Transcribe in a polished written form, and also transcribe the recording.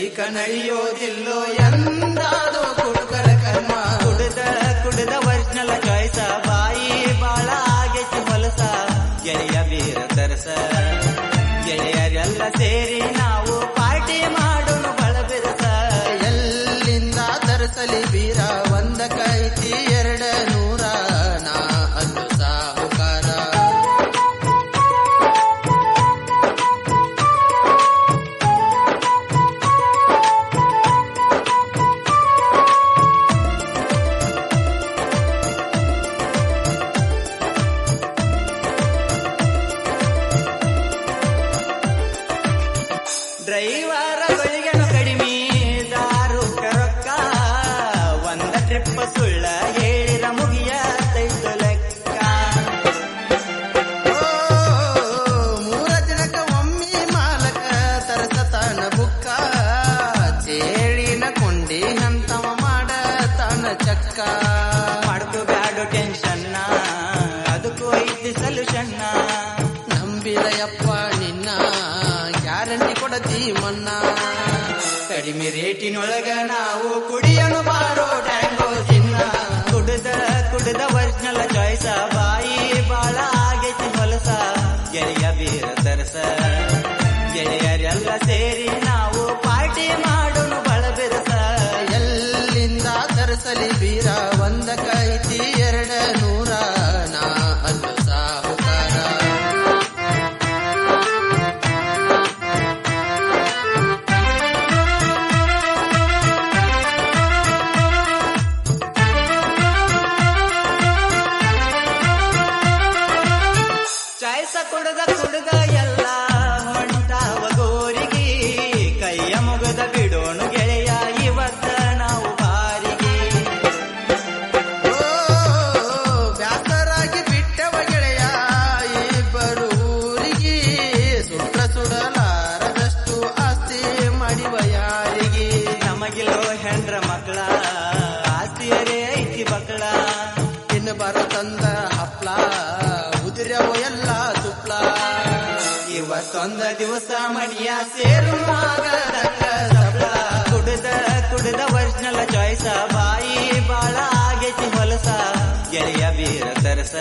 ಬಳಿಕ ನಡೆಯೋದಿಲ್ಲೋ ಎಂದಾದೋ ಕುಡುಕರ ಕರ್ಮ. ಕುಡಿದ ವರ್ಜ್ನಲ ಚಾಯ್ಸ ಬಾಯಿ ಬಾಳ ಆಗೈತಿ ಹೊಲಸ ಗೆಳೆಯ ಬೀರ ತರಸ. ಗೆಳೆಯರೆಲ್ಲ ಸೇರಿ ನಾವು ಪಾರ್ಟಿ ಮಾಡೋನು ಬಳ ಬೆರಸ. ಎಲ್ಲಿಂದ ತರಿಸಲಿ ಬೀರ ಒಂದಕ್ಕೈತಿ 200 ನಾ ಅದು ಸಾಹುಕಾರ. ಡ್ರೈವರಗಳಿಗೆನು ಕಡಿಮೆ ದಾರು ರೊಕ್ಕ ಒಂದ ಟ್ರಿಪ್ ಸುಳ್ಳ ಹೇಳಿರ ಮುಗಿಯತೈತು ಲೆಕ್ಕ. 3 ದಿನಕ್ಕ ಒಮ್ಮೆ ಮಾಲಕ ತರಸತಾನ ಬುಕ್ಕ. ಚೇಳಿನ ಕೊಂಡಿ ಅಂತವ ಮಾಡತಾನ ಚಕ್ಕ. ಮಾಡ್ಕೋ ಬ್ಯಾಡು ಟೆನ್ಷನ್ನ ಅದಕ್ಕೂ ಐತಿ ಸೊಲ್ಯೂಷನ್ನ. ನಂಬಿದಯಪ್ಪ ನಿನ್ನ ಗ್ಯಾರಂಟಿ ಕೊಡತಿ ಮನ್ನ. ಕಡಿಮೆ ರೇಟಿನೊಳಗ ನಾವು ಕುಡಿಯನು ಬಾರೋ ಟ್ಯಾಂಗೋ ಚಿನ್ನ. ಕುಡಿದ ವರ್ಜ್ನಲ ಚಾಯ್ಸ ಬಾಯಿ ಬಾಳ ಆಗೈತಿ ಹೊಲಸ ಗೆಳೆಯ ಬೀರ ತರಸ. ಗೆಳೆಯರೆಲ್ಲ ಸೇರಿ ನಾವು ಪಾರ್ಟಿ ಮಾಡೋನು ಬಳ ಬೆರಸ. ಎಲ್ಲಿಂದ ತರಿಸಲಿ ಬೀರ ಒಂದಕ್ಕೈತಿ 200 ನಾ ಅದು ಸಾಹುಕಾರ. ಚಾಯ್ಸ ಕುಡ್ದ ಎಲ್ಲ ಹೊಂಟಾವ ಗೋರಿಗೆ. ಕೈಯ ಮುಗದ ಬಿಡೋನು ಗೆಳೆಯ ಇವತ್ತ ನಾವು ಬಾರಿಗೆ. ಬ್ಯಾಸರಾಗಿ ಬಿಟ್ಟವ ಗೆಳೆಯ ಇಬ್ಬರು ಊರಿಗೆ. ಸುಡಲಾರದಷ್ಟು ಆಸ್ತಿ ಮಾಡಿವ ಯಾರಿಗೆ. ನಮಗಿಲೋ ಹೆಂಡ್ರ ಮಕ್ಕಳ ಆಸ್ತಿಯರೇ ಐತಿ ಬಕ್ಕಳ. ಇನ್ನು ಬರತಂದ ಹಪ್ಲ ಉದುರ್ಯವ ಎಲ್ಲ ತುಪ್ಲ. ಇವತ್ತೊಂದ ದಿವಸ ಮಡಿಯ ಸೇರು ಆಗದಂಗ ಸಪ್ಲ. ಕುಡಿದ ವರ್ಜ್ನಲ ಚಾಯ್ಸ ಬಾಯಿ ಬಾಳ ಆಗೈತಿ ಹೊಲಸ ಗೆಳೆಯ ಬೀರ ತರಸ.